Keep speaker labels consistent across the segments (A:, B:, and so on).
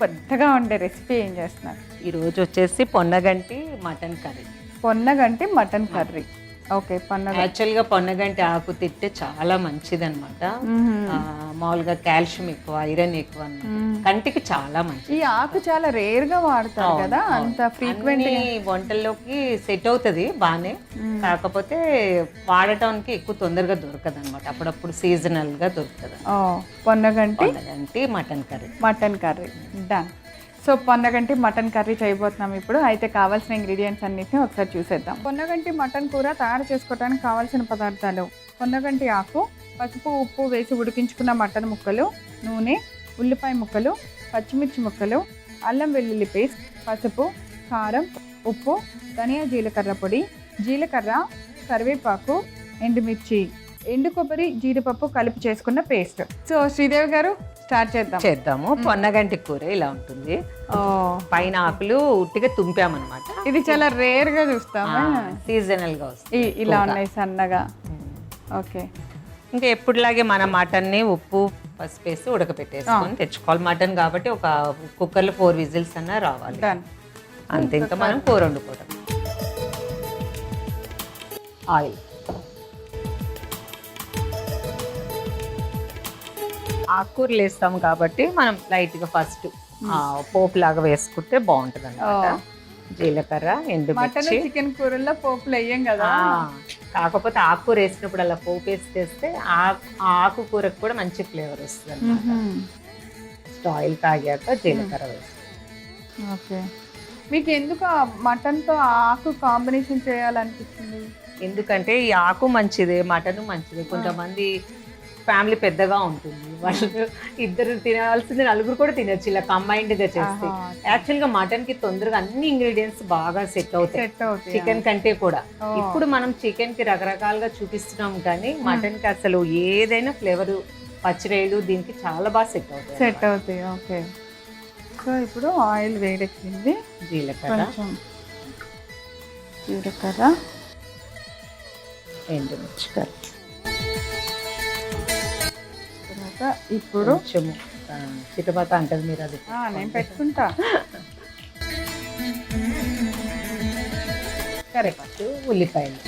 A: పెద్దగా ఉండే రెసిపీ ఏం చేస్తున్నారు?
B: ఈరోజు వచ్చేసి పొన్నగంటి మటన్ కర్రీ.
A: పొన్నగంటి మటన్ కర్రీ. ఓకే, పొన్నగంటి.
B: యాక్చువల్గా పొన్నగంటి ఆకు తింటే చాలా మంచిదన్నమాట. మామూలుగా కాల్షియం ఎక్కువ, ఐరన్ ఎక్కువ అన్నమాట. కంటికి చాలా మంచిది.
A: ఈ ఆకు చాలా రేర్ గా వాడతారు కదా, అంత ఫ్రీక్వెంట్
B: వంటల్లోకి సెట్ అవుతుంది బానే. కాకపోతే వాడటానికి ఎక్కువ తొందరగా దొరకదు అనమాట. అప్పుడప్పుడు సీజనల్ గా దొరుకుతుంది.
A: పొన్నగంటి
B: mutton curry.
A: Mutton curry done. So పొన్నగంటి మటన్ కర్రీ చేయబోతున్నాం ఇప్పుడు. అయితే కావాల్సిన ఇంగ్రీడియంట్స్ అన్నిటిని ఒకసారి చూసేద్దాం. పొన్నగంటి మటన్ కూర తయారు చేసుకోవడానికి కావాల్సిన పదార్థాలు: పొన్నగంటి ఆకు, పసుపు ఉప్పు వేసి ఉడికించుకున్న మటన్ ముక్కలు, నూనె, ఉల్లిపాయ ముక్కలు, పచ్చిమిర్చి ముక్కలు, అల్లం వెల్లుల్లి పేస్ట్, పసుపు, కారం, ఉప్పు, ధనియా జీలకర్ర పొడి, జీలకర్ర, కరివేపాకు, ఎండుమిర్చి, ఎండు కొబ్బరి, జీడిపప్పు కలిపి చేసుకున్న పేస్ట్. సో శ్రీదేవి గారు స్టార్ట్
B: చేద్దాము. పొన్నగంటి కూర ఇలా ఉంటుంది. పైన ఆకులు ఉట్టిగా తుంపామన్నమాట.
A: ఇది చాలా రేర్ గా చూస్తాము,
B: సీజనల్ గా వస్తుంది.
A: ఇలా ఉన్నాయి సన్నగా. ఓకే,
B: ఇంకా ఎప్పుడులాగే మన మటన్ని ఉప్పు పసుపు వేసి ఉడకపెట్టేసుకొని తెచ్చుకోవాలి. మటన్ కాబట్టి ఒక కుక్కర్లో 4 విజిల్స్ అన్నా రావాలి. అంతే, ఇంకా మనం కూర వండుకోవడం. ఆయిల్, ఆకుకూరలు వేస్తాం కాబట్టి మనం లైట్గా ఫస్ట్ పోపు లాగా వేసుకుంటే బాగుంటుంది అన్నమాట. జీలకర్ర, ఎండుమిర్చి.
A: చికెన్ కూరల్లో పోపులు వేయం కదా,
B: కాకపోతే ఆకుకూర వేసినప్పుడు అలా పోపు వేస్తే ఆకుకూరకు కూడా మంచి ఫ్లేవర్ వస్తుంది అన్నమాట. ఆయిల్ తాగాక జీలకర్ర వేస్తాం.
A: ఓకే, మీకు ఎందుకు మటన్తో ఆకు కాంబినేషన్ చేయాలనిపిస్తుంది?
B: ఎందుకంటే ఈ ఆకు మంచిదే, మటన్ మంచిదే. కొంతమంది ఫ్యామిలీ పెద్దగా ఉంటుంది, వాళ్ళు ఇద్దరు తినాల్సింది నలుగురు కూడా తినచ్చు ఇలా కంబైన్డ్గా చేస్తే. యాక్చువల్గా మటన్ కి తొందరగా అన్ని ఇంగ్రీడియంట్స్ బాగా సెట్ అవుతాయి చికెన్ కంటే కూడా. ఇప్పుడు మనం చికెన్ కి రకరకాలుగా చూపిస్తున్నాం కానీ మటన్ కి అసలు ఏదైనా ఫ్లేవర్, పచ్చిరేలు దీనికి చాలా బాగా సెట్
A: అవుతాయి. ఓకే, సో ఇప్పుడు ఆయిల్ వేడెక్కింది.
B: జీలకర్ర, ఎండుమిర్చి కర్రీ.
A: ఇప్పుడు
B: చిటపట అంటది మీరు, అది
A: నేను పెట్టుకుంటా.
B: కరివేపాకు, ఉల్లిపాయలు.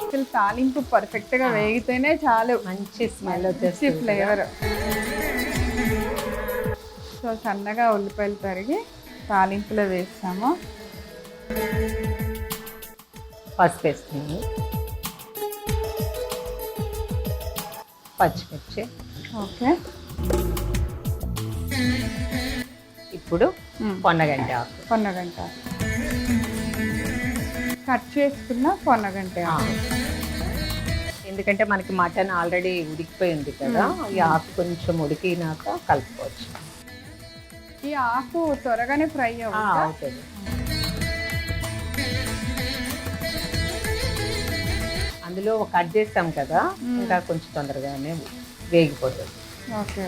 A: అసలు తాలింపు పర్ఫెక్ట్ గా వేగితేనే చాలు,
B: మంచి స్మెల్
A: వచ్చేసి ఫ్లేవర్. సో సన్నగా ఉల్లిపాయలు తరిగి తాలింపులో వేస్తాము.
B: పసుపు వేస్తున్నాము, పచ్చిమిర్చి.
A: ఓకే,
B: ఇప్పుడు పొన్నగంటి ఆకు.
A: పొన్నగంటి ఆకు కట్ చేసుకున్న పొన్నగంటి ఆకు.
B: ఎందుకంటే మనకి మటన్ ఆల్రెడీ ఉడికిపోయింది కదా, ఈ ఆకు కొంచెం ఉడికినాక కలుపుకోవచ్చు.
A: ఈ ఆకు త్వరగానే ఫ్రై
B: అవుతుంది. అందులో కట్ చేస్తాం కదా, ఇంకా కొంచెం తొందరగానే వేగిపోతుంది.
A: ఓకే,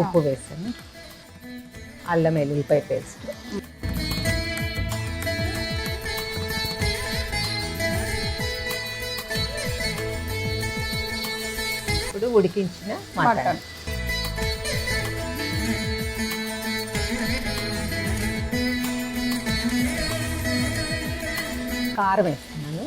B: ఉప్పు వేసాము, అల్లం వెల్లుల్లిపాయ పేస్ట్, ఇప్పుడు ఉడికించిన మటన్. కారం వేస్తున్నాను,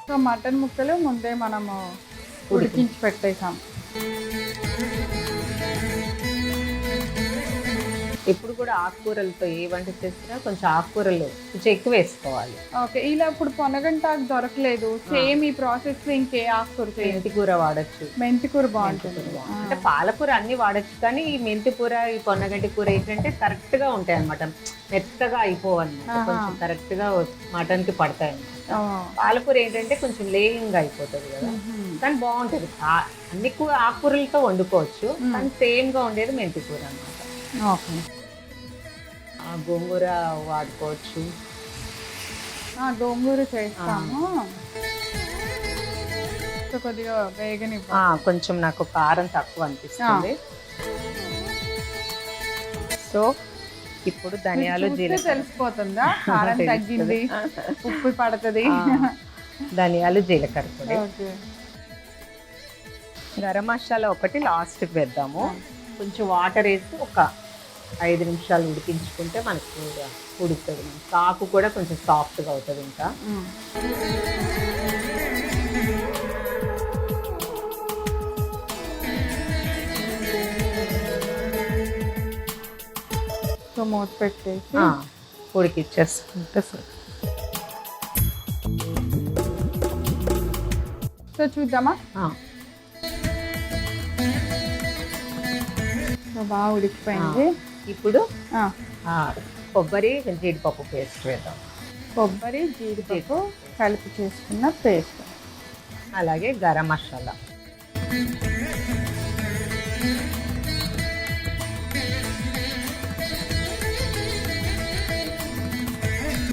A: సో మటన్ ముక్కలు ముందే మనము ఉడికించి పెట్టేసాం.
B: ఎప్పుడు కూడా ఆకుకూరలతో ఏ వంట చేసినా కొంచెం ఆకుకూరలు కొంచెం ఎక్కువ వేసుకోవాలి.
A: ఓకే, ఇలా ఇప్పుడు పొనగంటాకు దొరకలేదు, సేమ్ ఈ ప్రాసెస్ లో ఇంకే ఆకుకూర?
B: మెంతికూర వాడచ్చు.
A: మెంతికూర బాగుంటుంది.
B: అంటే పాలకూర అన్ని వాడచ్చు, కానీ ఈ మెంతికూర, ఈ పొన్నగంటి కూర ఏంటంటే కరెక్ట్ గా ఉంటాయి అన్నమాట. మెత్తగా అయిపోవన్నమాట, కొంచెం కరెక్ట్ గా మటన్ కి పడతాయి అన్నమాట. పాలకూర ఏంటంటే కొంచెం లేయింగ్ అయిపోతుంది కదా, కానీ బాగుంటుంది. అన్ని ఆకుకూరలతో వండుకోవచ్చు, కానీ సేమ్ గా ఉండేది మెంతికూర అన్నమాట.
A: ఓకే,
B: గోంగూర వాడుకోవచ్చు.
A: గోంగూర చేస్తాము. సో కొద్దిగా వేగని
B: కొంచెం నాకు కారం తక్కువ అనిపిస్తుంది. సో ఇప్పుడు ధనియాలు జీలకర్ర
A: తెలిసిపోతుందా కారం తగ్గింది, ఉప్పు పడుతుంది.
B: ధనియాలు జీలకర్ర పొడి,
A: ఓకే.
B: గరం మసాలా ఒకటి లాస్ట్కి వేద్దాము. కొంచెం వాటర్ వేసి ఒక 5 నిమిషాలు ఉడికించుకుంటే మనకు కూర ఉడుకుతుంది. ఆకు కూడా కొంచెం సాఫ్ట్గా అవుతుంది. ఇంకా
A: సో మూత పెట్టేసి
B: ఉడికిచ్చేసుకుంటే
A: సో చూద్దామా. సో బాగా ఉడికిపోయింది.
B: ఇప్పుడు కొబ్బరి జీడిపప్పు పేస్ట్ వేద్దాం.
A: కొబ్బరి జీడిపప్పు కలిపి చేసుకున్న పేస్ట్,
B: అలాగే గరం మసాలా,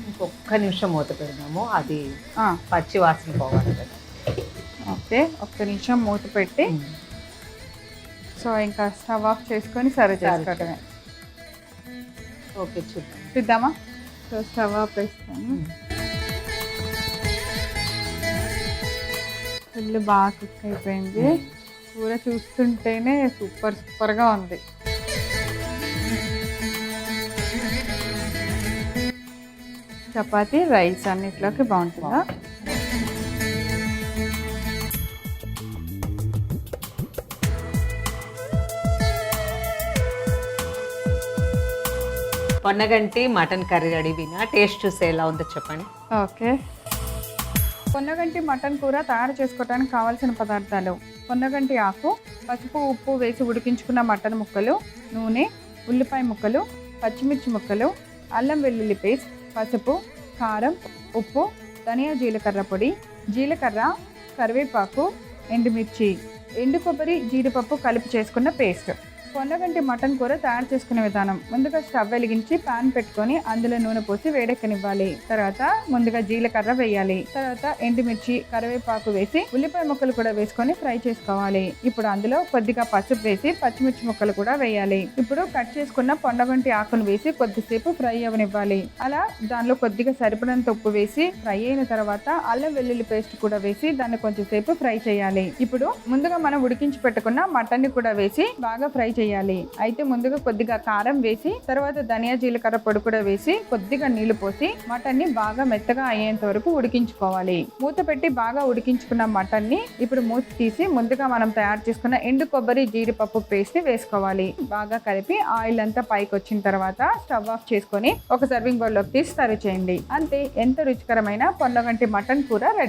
B: ఇంకొక నిమిషం మూత పెడదాము. అది పచ్చి వాసన పోవాలి కదా.
A: ఓకే, ఒక్క నిమిషం మూత పెట్టి సో ఇంకా స్టవ్ ఆఫ్ చేసుకొని సర్వ్ చేసుకోవటమే.
B: ఓకే,
A: చూద్దామా. సో స్టవ్ ఆఫ్ వేస్తాను. ఫుల్ బాగా కుక్ అయిపోయింది. కూర చూస్తుంటేనే సూపర్గా ఉంది. చపాతీ రైస్ అన్నిట్లోకి బాగుంటుందా.
B: పొన్నగంటి మటన్ కర్రీ రెడీ. వినా టేస్ట్ చూస్తే ఎలా ఉందో చెప్పండి.
A: ఓకే, పొన్నగంటి మటన్ కూర తయారు చేసుకోవడానికి కావాల్సిన పదార్థాలు: పొన్నగంటి ఆకు, పసుపు ఉప్పు వేసి ఉడికించుకున్న మటన్ ముక్కలు, నూనె, ఉల్లిపాయ ముక్కలు, పచ్చిమిర్చి ముక్కలు, అల్లం వెల్లుల్లి పేస్ట్, పసుపు, కారం, ఉప్పు, ధనియా జీలకర్ర పొడి, జీలకర్ర, కరివేపాకు, ఎండుమిర్చి, ఎండు కొబ్బరి జీడిపప్పు కలిపి చేసుకున్న పేస్ట్. పొన్నగంటి మటన్ కూర తయారు చేసుకునే విధానం: ముందుగా స్టవ్ వెలిగించి పాన్ పెట్టుకొని అందులో నూనె పోసి వేడెక్కనివ్వాలి. తర్వాత ముందుగా జీలకర్ర వేయాలి. తర్వాత ఎండుమిర్చి, కరివేపాకు వేసి ఉల్లిపాయ ముక్కలు కూడా వేసుకొని ఫ్రై చేసుకోవాలి. ఇప్పుడు అందులో కొద్దిగా పసుపు వేసి పచ్చిమిర్చి ముక్కలు కూడా వేయాలి. ఇప్పుడు కట్ చేసుకున్న పొన్నగంటి ఆకును వేసి కొద్దిసేపు ఫ్రై అవనివ్వాలి. అలా దానిలో కొద్దిగా సరిపడంత ఉప్పు వేసి ఫ్రై అయిన తర్వాత అల్లం వెల్లుల్లి పేస్ట్ కూడా వేసి దాన్ని కొంచెం సేపు ఫ్రై చేయాలి. ఇప్పుడు ముందుగా మనం ఉడికించి పెట్టుకున్న మటన్ ని కూడా వేసి బాగా ఫ్రై చేయాలి. అయితే ముందుగా కొద్దిగా కారం వేసి తర్వాత ధనియా జీలకర్ర పొడి కూడా వేసి కొద్దిగా నీళ్లు పోసి మటన్ ని బాగా మెత్తగా అయ్యేంత వరకు ఉడికించుకోవాలి. మూత పెట్టి బాగా ఉడికించుకున్న మటన్ ని ఇప్పుడు మూత తీసి ముందుగా మనం తయారు చేసుకున్న ఎండు కొబ్బరి జీడిపప్పు పేస్ట్ ని వేసుకోవాలి. బాగా కలిపి ఆయిల్ అంతా పైకి వచ్చిన తర్వాత స్టవ్ ఆఫ్ చేసుకొని ఒక సర్వింగ్ బౌల్ లోకి తీసి సర్వ్ చేయండి. అంతే, ఎంత రుచికరమైన పొన్నగంటి మటన్ కూర రెడీ.